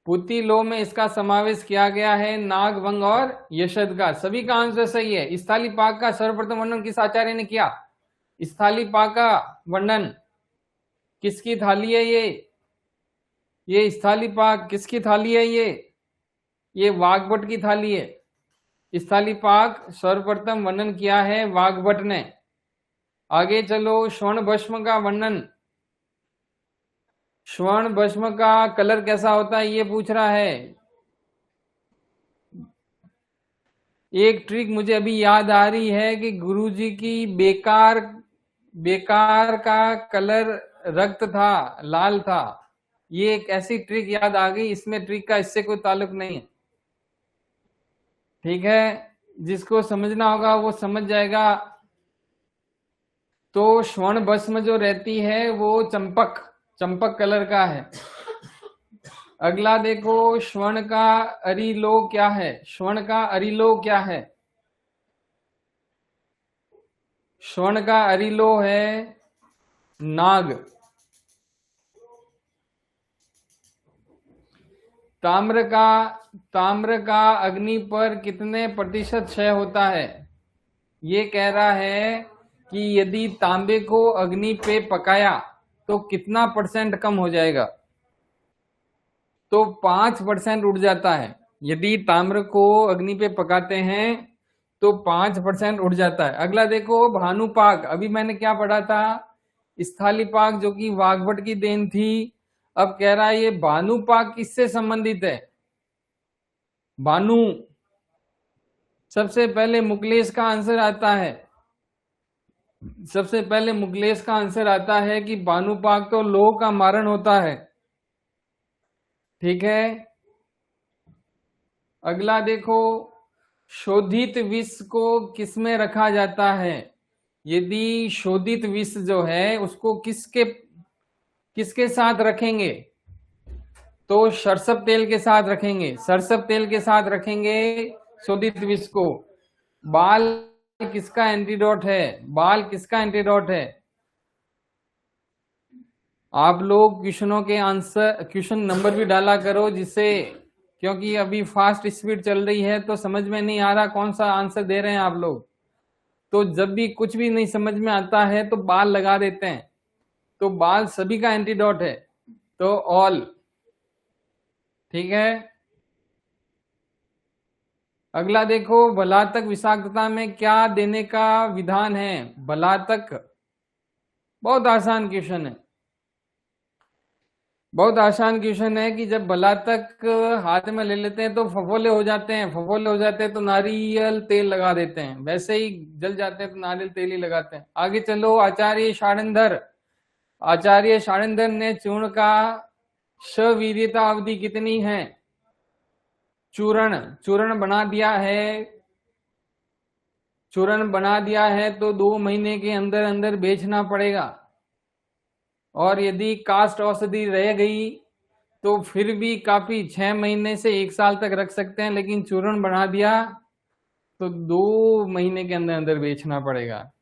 पुतिलो में इसका समावेश किया गया है, नाग वंग और यशद का। सभी का आंसर सही है। स्थाली पाक का सर्वप्रथम वर्णन किस आचार्य ने किया? स्थाली पाक का वर्णन किसकी थाली है? ये स्थाली पाक किसकी थाली है? ये वाग्भट की थाली है। स्थाली पाक सर्वप्रथम वर्णन किया है वाग्भट ने। आगे चलो, स्वर्ण भस्म का वर्णन, स्वर्ण भस्म का कलर कैसा होता है ये पूछ रहा है। एक ट्रिक मुझे अभी याद आ रही है कि गुरुजी की बेकार, बेकार का कलर रक्त था, लाल था। ये एक ऐसी ट्रिक याद आ गई, इसमें ट्रिक का इससे कोई ताल्लुक नहीं है। ठीक है, जिसको समझना होगा वो समझ जाएगा। तो स्वर्ण भस्म जो रहती है वो चंपक, चंपक कलर का है। अगला देखो, स्वर्ण का अरिलो क्या है? स्वर्ण का अरिलो क्या है? स्वर्ण का अरिलो है नाग। ताम्र का अग्नि पर कितने प्रतिशत क्षय होता है? ये कह रहा है कि यदि तांबे को अग्नि पे पकाया तो कितना परसेंट कम हो जाएगा? तो 5% उड़ जाता है। यदि ताम्र को अग्नि पे पकाते हैं तो 5% उड़ जाता है। अगला देखो, भानुपाक, अभी मैंने क्या पढ़ा था? स्थालीपाक जो कि वाग्भट की देन थी। अब कह रहा है ये भानुपाक किससे संबंधित है? भानु, सबसे पहले मुकलेश का आंसर आता है, सबसे पहले मुकलेश का आंसर आता है कि भानुपाक तो लोह का मारण होता है। ठीक है, अगला देखो, शोधित विष को किसमें रखा जाता है? यदि शोधित विष जो है उसको किसके साथ रखेंगे? तो सरसब तेल के साथ रखेंगे, सरसब तेल के साथ रखेंगे शोधित विष को। बाल किसका एंटीडोट है? बाल किसका एंटीडोट है? आप लोग क्वेश्चनों के आंसर, क्वेश्चन नंबर भी डाला करो, जिससे, क्योंकि अभी फास्ट स्पीड चल रही है तो समझ में नहीं आ रहा कौन सा आंसर दे रहे हैं आप लोग। तो जब भी कुछ भी नहीं समझ में आता है तो बाल लगा देते हैं। तो बाल सभी का एंटीडोट है, तो ऑल। ठीक है, अगला देखो, बलातक विषाक्तता में क्या देने का विधान है? बलातक बहुत आसान क्वेश्चन है, बहुत आसान क्वेश्चन है कि जब बलातक हाथ में ले लेते हैं तो फफोले हो जाते हैं, फफोले हो जाते हैं तो नारियल तेल लगा देते हैं, वैसे ही जल जाते हैं तो नारियल तेल ही लगाते हैं। आगे चलो, आचार्य षाणंधर, आचार्य षाणंधर ने चूर्ण का सवीर्यता अवधि कितनी है? चूर्ण बना दिया है, चूर्ण बना दिया है तो 2 महीने के अंदर अंदर बेचना पड़ेगा। और यदि कास्ट औषधि रह गई तो फिर भी काफी 6 महीने से 1 साल तक रख सकते हैं, लेकिन चूर्ण बढ़ा दिया तो 2 महीने के अंदर अंदर बेचना पड़ेगा।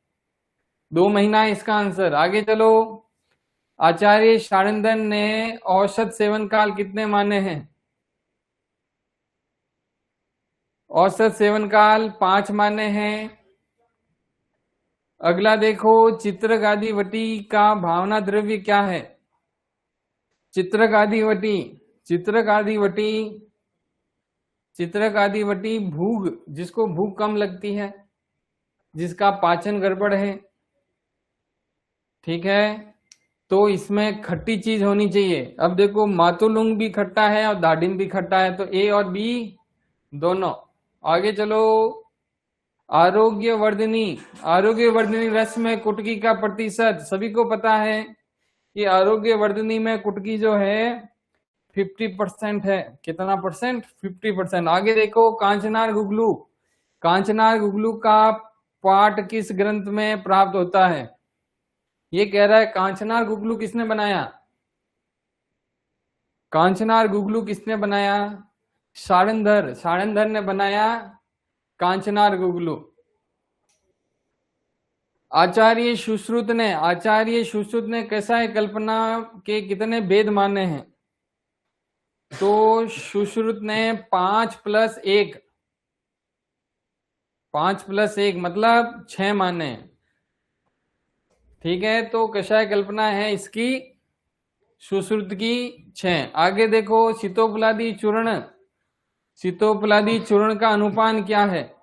2 महीना है इसका आंसर। आगे चलो। आचार्य शारंदन ने औसत सेवन काल कितने माने हैं? औसत सेवन काल 5 माने हैं। अगला देखो, चित्रगादिवटी का भावना द्रव्य क्या है? चित्रगादिवटी चित्रगादिवटी चित्रगादिवटी भूख, जिसको भूख कम लगती है, जिसका पाचन गड़बड़ है, ठीक है, तो इसमें खट्टी चीज होनी चाहिए। अब देखो, मातुलुंग भी खट्टा है और दाडिम भी खट्टा है, तो ए और बी दोनों। आगे चलो। आरोग्यवर्धिनी रस में कुटकी का प्रतिशत, सभी को पता है कि आरोग्यवर्धिनी में कुटकी जो है 50% है। कितना परसेंट? 50%। आगे देखो, कांचनार गुगलू का पाठ किस ग्रंथ में प्राप्त होता है? ये कह रहा है कांचनार गुगलू किसने बनाया? कांचनार गुगलू किसने बनाया? सारंधर ने बनाया कांचनार गुगलू। आचार्य सुश्रुत ने कैसा है कल्पना के कितने भेद माने हैं? तो सुश्रुत ने 5+1 मतलब 6 माने, ठीक है। तो कषाय कल्पना है इसकी सुश्रुत की 6। आगे देखो, सीतोपलादी चूर्ण का अनुपान क्या है?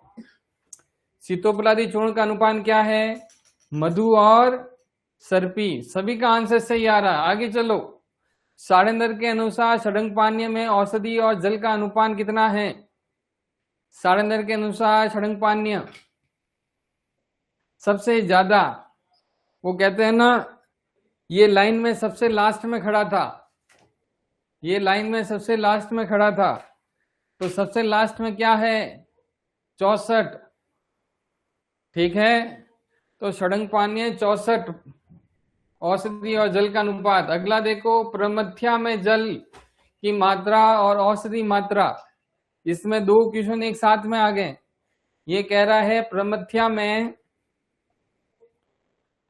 सीतोपलादी चूर्ण का अनुपान क्या है? मधु और सर्पी। सभी का आंसर सही आ रहा है। आगे चलो। सारंदर के अनुसार षडंग पानीय में औषधि और जल का अनुपान कितना है? सारंदर के अनुसार षडंग पानीय सबसे ज्यादा, वो कहते हैं ना, ये लाइन में सबसे लास्ट में खड़ा था, तो सबसे लास्ट में क्या है? 64, ठीक है। तो षडंग पानीय 64 औषधि और जल का अनुपात। अगला देखो, प्रमथ्या में जल की मात्रा और औषधि मात्रा, इसमें 2 क्वेश्चन एक साथ में आ गए। ये कह रहा है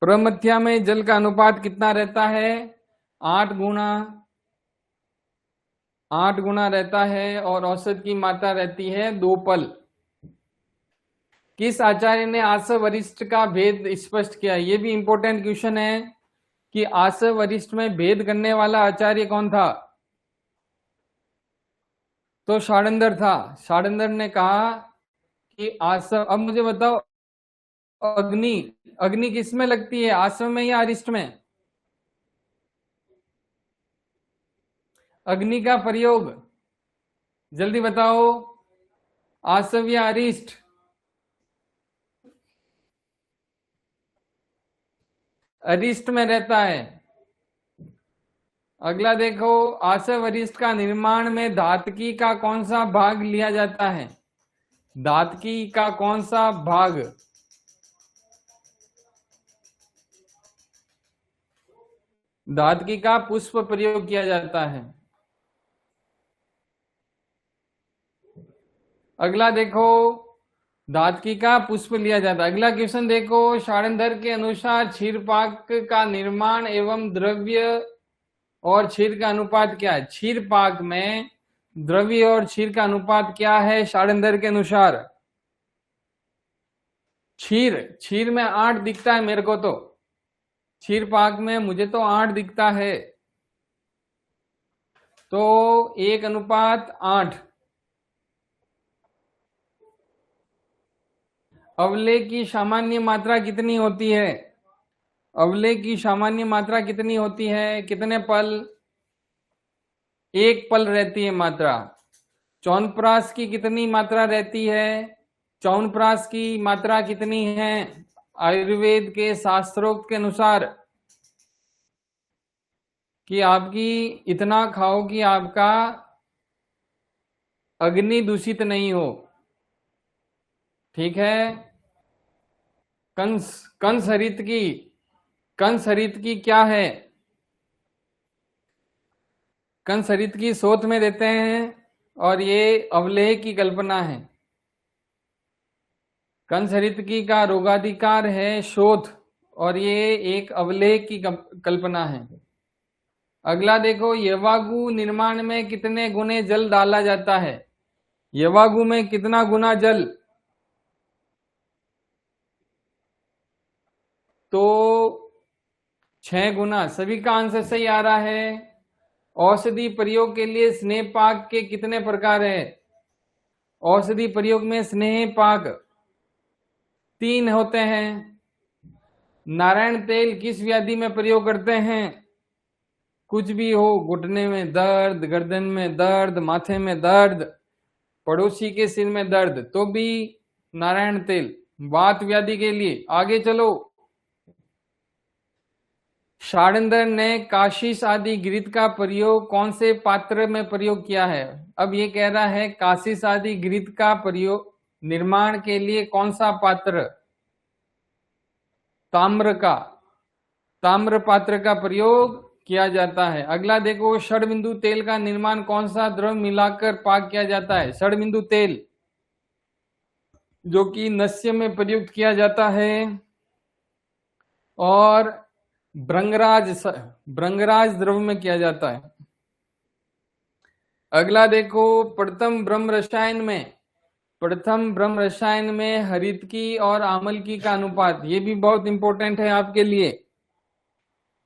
प्रमथ्या में जल का अनुपात कितना रहता है? 8 गुना रहता है, और औसत की मात्रा रहती है 2 पल। किस आचार्य ने आसव वरिष्ठ का भेद स्पष्ट किया? ये भी इंपॉर्टेंट क्वेश्चन है कि आसव वरिष्ठ में भेद करने वाला आचार्य कौन था? तो शारंदर था। शारंदर ने कहा कि आसव, अब मुझे बताओ, अग्नि किस में लगती है, आसव में या अरिष्ट में? अग्नि का प्रयोग जल्दी बताओ, आसव या अरिष्ट? अरिष्ट में रहता है। अगला देखो, आसव अरिष्ट का निर्माण में धातकी का कौन सा भाग लिया जाता है? धातकी का कौन सा भाग? धातकी का पुष्प प्रयोग किया जाता है। अगला देखो, धातकी का पुष्प लिया जाता है। अगला क्वेश्चन देखो, शारंधर के अनुसार क्षीरपाक का निर्माण एवं द्रव्य और क्षीर का अनुपात क्या है? क्षीरपाक में द्रव्य और क्षीर का अनुपात क्या है शारंधर के अनुसार? क्षीर में 8 दिखता है मेरे को, तो क्षीरपाक में मुझे तो 8 दिखता है, तो 1:8। अवले की सामान्य मात्रा कितनी होती है? अवले की सामान्य मात्रा कितनी होती है? कितने पल? 1 पल रहती है मात्रा। च्यवनप्राश की कितनी मात्रा रहती है? च्यवनप्राश की मात्रा कितनी है आयुर्वेद के शास्त्रोक्त के अनुसार? कि आपकी इतना खाओ कि आपका अग्नि दूषित नहीं हो, ठीक है। कंस हरित की क्या है? कंस हरित की शोथ में देते हैं और ये अवलेह की कल्पना है। कंस हरित की का रोगाधिकार है शोथ और ये एक अवलेह की कल्पना है। अगला देखो, यवागु निर्माण में कितने गुने जल डाला जाता है? यवागु में कितना गुना जल? तो 6 गुना। सभी का आंसर सही आ रहा है। औषधि प्रयोग के लिए स्नेह पाक के कितने प्रकार है? औषधि प्रयोग में स्नेह पाक 3 होते हैं। नारायण तेल किस व्याधि में प्रयोग करते हैं? कुछ भी हो, घुटने में दर्द, गर्दन में दर्द, माथे में दर्द, पड़ोसी के सिर में दर्द, तो भी नारायण तेल। वात व्याधि के लिए आगे चलो। षाडंदर ने काशीस आदि घृत का प्रयोग कौन से पात्र में प्रयोग किया है? अब ये कह रहा है काशीस आदि घृत का प्रयोग निर्माण के लिए कौन सा पात्र? ताम्र का, ताम्र पात्र का प्रयोग किया जाता है। अगला देखो, षडबिंदु तेल का निर्माण कौन सा द्रव मिलाकर पाक किया जाता है? षडबिंदु तेल जो कि नस्य में प्रयुक्त किया जाता है और भृंगराज द्रव में किया जाता है। अगला देखो, प्रथम ब्रह्म रसायन में हरितकी और आमलकी का अनुपात। ये भी बहुत इंपॉर्टेंट है आपके लिए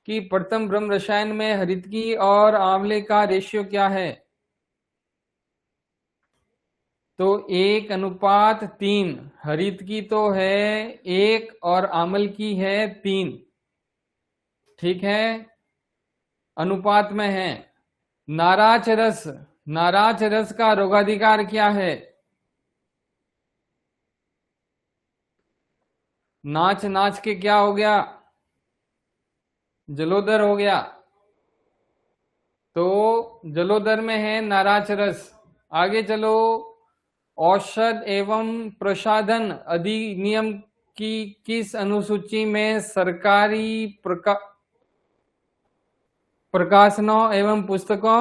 कि प्रथम ब्रह्म रसायन में हरितकी और आंवले का रेशियो क्या है? तो 1:3। हरितकी तो है 1 और आमल की है 3। ठीक है, अनुपात में है। नाराच रस का रोगाधिकार क्या है? नाच के क्या हो गया? जलोदर हो गया। तो जलोदर में है नाराच रस। आगे चलो, औषध एवं प्रसाधन अधिनियम की किस अनुसूची में सरकारी प्रकाशनों एवं पुस्तकों?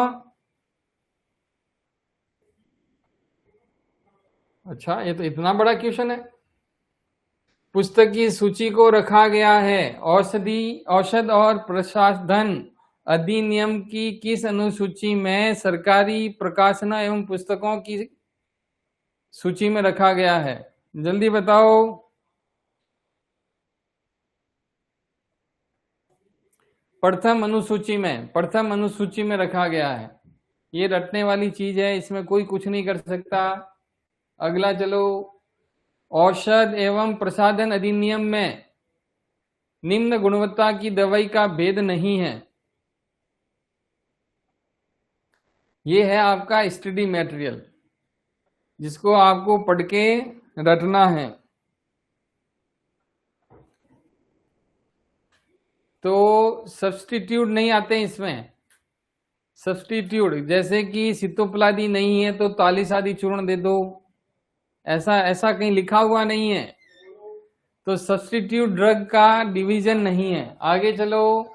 अच्छा, ये तो इतना बड़ा क्वेश्चन है। पुस्तक की सूची को रखा गया है। औषध और प्रसाधन अधिनियम की किस अनुसूची में सरकारी प्रकाशनों एवं पुस्तकों की सूची में रखा गया है? जल्दी बताओ। प्रथम अनुसूची में रखा गया है। ये रटने वाली चीज है, इसमें कोई कुछ नहीं कर सकता। अगला चलो, औषध एवं प्रसाधन अधिनियम में निम्न गुणवत्ता की दवाई का भेद नहीं है। ये है आपका स्टडी मटेरियल जिसको आपको पढ़ के रटना है। तो सब्स्टिट्यूट नहीं आते इसमें। सब्स्टिट्यूट जैसे कि सितोप्लादी नहीं है तो तालिस आदि चूर्ण दे दो, ऐसा कहीं लिखा हुआ नहीं है। तो सब्स्टिट्यूट ड्रग का डिवीजन नहीं है। आगे चलो,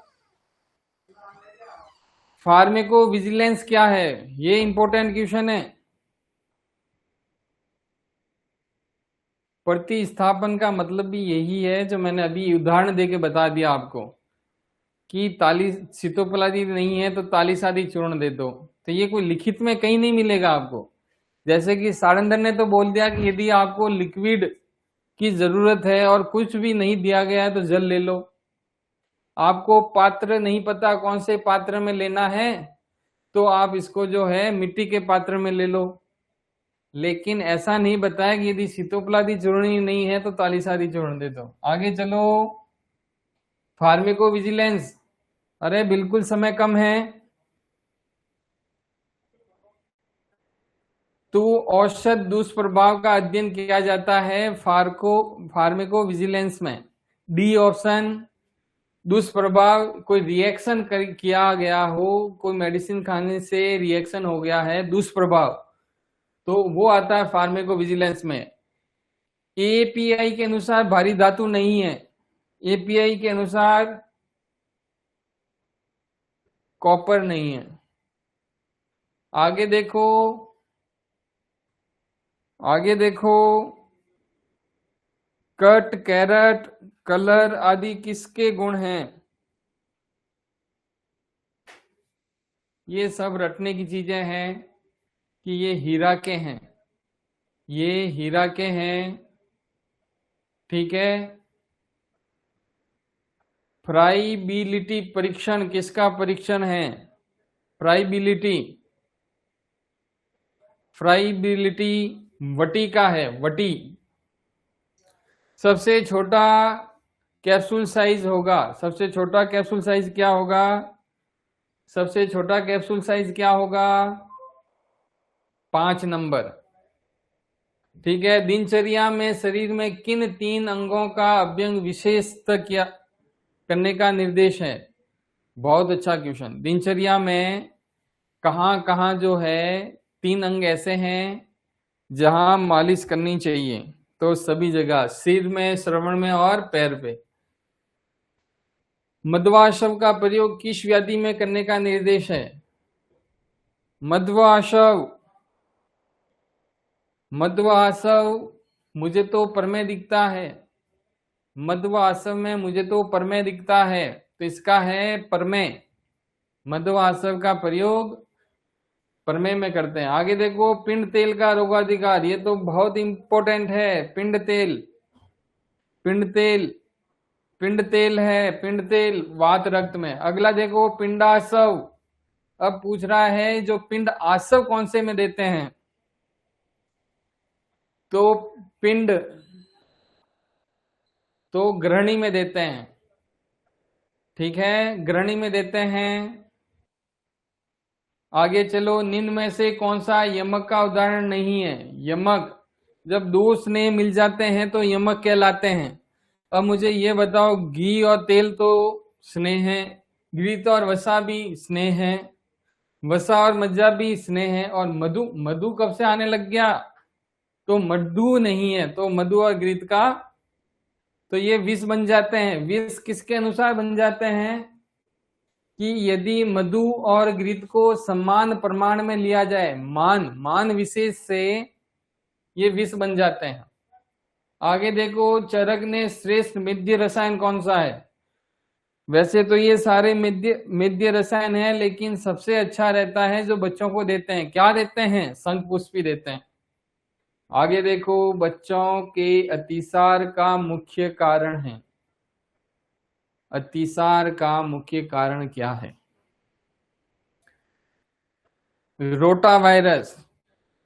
फार्मेको विजिलेंस क्या है? ये इंपॉर्टेंट क्वेश्चन है। प्रतिस्थापन का मतलब भी यही है जो मैंने अभी उदाहरण देके बता दिया आपको कि सितोप्लादी नहीं है तो तालिस आदि चूर्ण दे दो। तो ये कोई लिखित में कहीं नहीं मिलेगा आपको। जैसे कि सारंदर ने तो बोल दिया कि यदि आपको लिक्विड की जरूरत है और कुछ भी नहीं दिया गया है तो जल ले लो। आपको पात्र नहीं पता कौन से पात्र में लेना है तो आप इसको जो है मिट्टी के पात्र में ले लो। लेकिन ऐसा नहीं बताया कि यदि सितोप्लादी चूर्ण ही नहीं है तो तालिस आदि चूर्ण दे दो। आगे चलो, फार्मेको विजिलेंस। अरे बिल्कुल समय कम है। तो औषध दुष्प्रभाव का अध्ययन किया जाता है फार्मेको विजिलेंस में। डी ऑप्शन, दुष्प्रभाव कोई रिएक्शन किया गया हो, कोई मेडिसिन खाने से रिएक्शन हो गया है, दुष्प्रभाव, तो वो आता है फार्मेको विजिलेंस में। एपीआई के अनुसार भारी धातु नहीं है। एपीआई के अनुसार कॉपर नहीं है। आगे देखो, आगे देखो, कट, कैरेट, कलर आदि किसके गुण हैं? ये सब रटने की चीजें हैं कि ये हीरा के हैं, ये हीरा के हैं, ठीक है। फ्राइबिलिटी परीक्षण किसका परीक्षण है? फ्राइबिलिटी, फ्राइबिलिटी वटी का है, वटी। सबसे छोटा कैप्सूल साइज होगा, सबसे छोटा कैप्सूल साइज क्या होगा? सबसे छोटा कैप्सूल साइज क्या होगा? 5 नंबर, ठीक है। दिनचर्या में शरीर में किन 3 अंगों का अभ्यंग विशेष किया करने का निर्देश है? बहुत अच्छा क्वेश्चन। दिनचर्या में कहाँ कहाँ जो है 3 अंग ऐसे हैं जहां मालिश करनी चाहिए? तो सभी जगह, सिर में, श्रवण में और पैर पे। मध्वाशव का प्रयोग किस व्याधि में करने का निर्देश है? मध्वाशव, मध्वाशव मुझे तो परमे दिखता है, मध्वाशव में मुझे तो परमे दिखता है, तो इसका है परमे। मध्वाशव का प्रयोग परमे में करते हैं। आगे देखो, पिंड तेल का रोगाधिकार, ये तो बहुत इंपॉर्टेंट है। पिंड तेल, पिंड तेल, पिंड तेल है, पिंड तेल वात रक्त में। अगला देखो, पिंडाशव। अब पूछ रहा है जो पिंड आसव कौन से में देते हैं? तो पिंड तो ग्रहणी में देते हैं, ठीक है, ग्रहणी में देते हैं। आगे चलो, निम्न में से कौन सा यमक का उदाहरण नहीं है? यमक, जब दो स्नेह मिल जाते हैं तो यमक कहलाते हैं। अब मुझे ये बताओ, घी और तेल तो स्नेह है, घृत और वसा भी स्नेह है, वसा और मज्जा भी स्नेह है, और मधु, मधु कब से आने लग गया? तो मधु नहीं है, तो मधु और घृत का, तो ये विष बन जाते हैं। विष किसके अनुसार बन जाते हैं? कि यदि मधु और घृत को समान प्रमाण में लिया जाए, मान विशेष से ये विष बन जाते हैं। आगे देखो, चरक ने श्रेष्ठ मेद्य रसायन कौन सा है? वैसे तो ये सारे मेद्य रसायन है, लेकिन सबसे अच्छा रहता है जो बच्चों को देते हैं। क्या देते हैं? शंखपुष्पी देते हैं। आगे देखो, बच्चों के अतिसार का मुख्य कारण है। अतिसार का मुख्य कारण क्या है? Rota virus.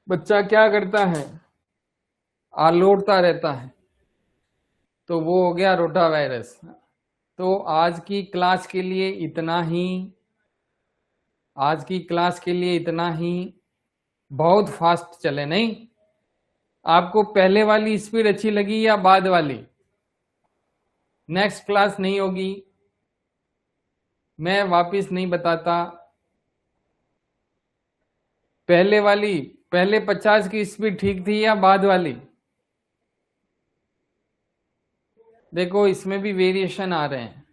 बच्चा क्या करता है? आलोटता रहता है, तो वो हो गया रोटा वायरस। तो आज की क्लास के लिए इतना ही, आज की क्लास के लिए इतना ही। बहुत फास्ट चले नहीं? आपको पहले वाली स्पीड अच्छी लगी या बाद वाली? नेक्स्ट क्लास नहीं होगी, मैं वापस नहीं बताता। पहले वाली, पहले 50 की स्पीड ठीक थी या बाद वाली? देखो, इसमें भी वेरिएशन आ रहे हैं,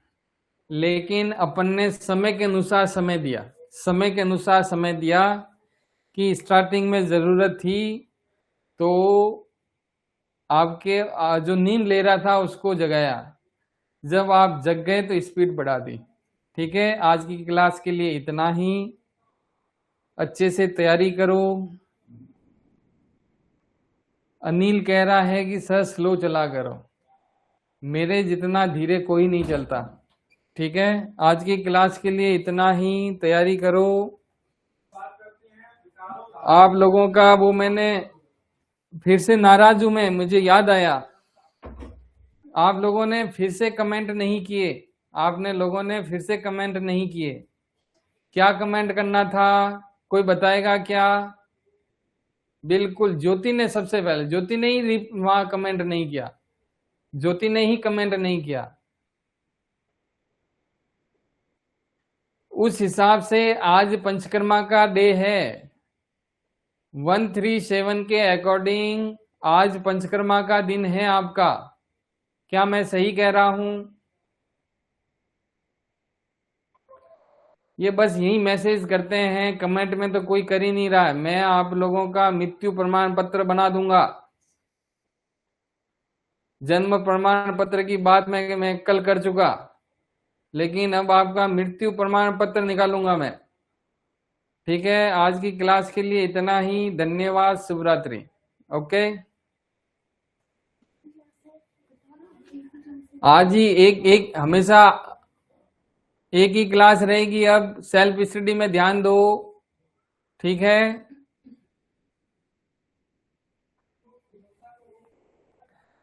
लेकिन अपन ने समय के अनुसार समय दिया, समय के अनुसार समय दिया कि स्टार्टिंग में जरूरत थी तो आपके जो नींद ले रहा था उसको जगाया, जब आप जग गए तो स्पीड बढ़ा दी। ठीक है, आज की क्लास के लिए इतना ही। अच्छे से तैयारी करो। अनिल कह रहा है कि सर स्लो चला करो, मेरे जितना धीरे कोई नहीं चलता। ठीक है, आज की क्लास के लिए इतना ही, तैयारी करो। आप लोगों का वो मैंने फिर से नाराज हूं मैं, मुझे याद आया, आप लोगों ने फिर से कमेंट नहीं किए, आपने लोगों ने फिर से कमेंट नहीं किए। क्या कमेंट करना था, कोई बताएगा क्या? बिल्कुल, ज्योति ने सबसे पहले, ज्योति ने ही वहां कमेंट नहीं किया, ज्योति ने ही कमेंट नहीं किया। उस हिसाब से आज पंचकर्मा का डे है, 137 के अकॉर्डिंग आज पंचकर्मा का दिन है आपका। क्या मैं सही कह रहा हूं? ये बस यही मैसेज करते हैं, कमेंट में तो कोई कर ही नहीं रहा है। मैं आप लोगों का मृत्यु प्रमाण पत्र बना दूंगा। जन्म प्रमाण पत्र की बात मैं कल कर चुका, लेकिन अब आपका मृत्यु प्रमाण पत्र निकालूंगा मैं। ठीक है, आज की क्लास के लिए इतना ही। धन्यवाद, शुभ रात्रि। ओके, आज ही एक एक हमेशा एक ही क्लास रहेगी। अब सेल्फ स्टडी में ध्यान दो, ठीक है।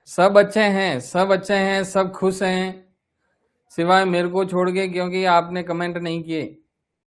सब अच्छे हैं, सब अच्छे हैं, सब खुश हैं, सिवाय मेरे को छोड़ के, क्योंकि आपने कमेंट नहीं किए।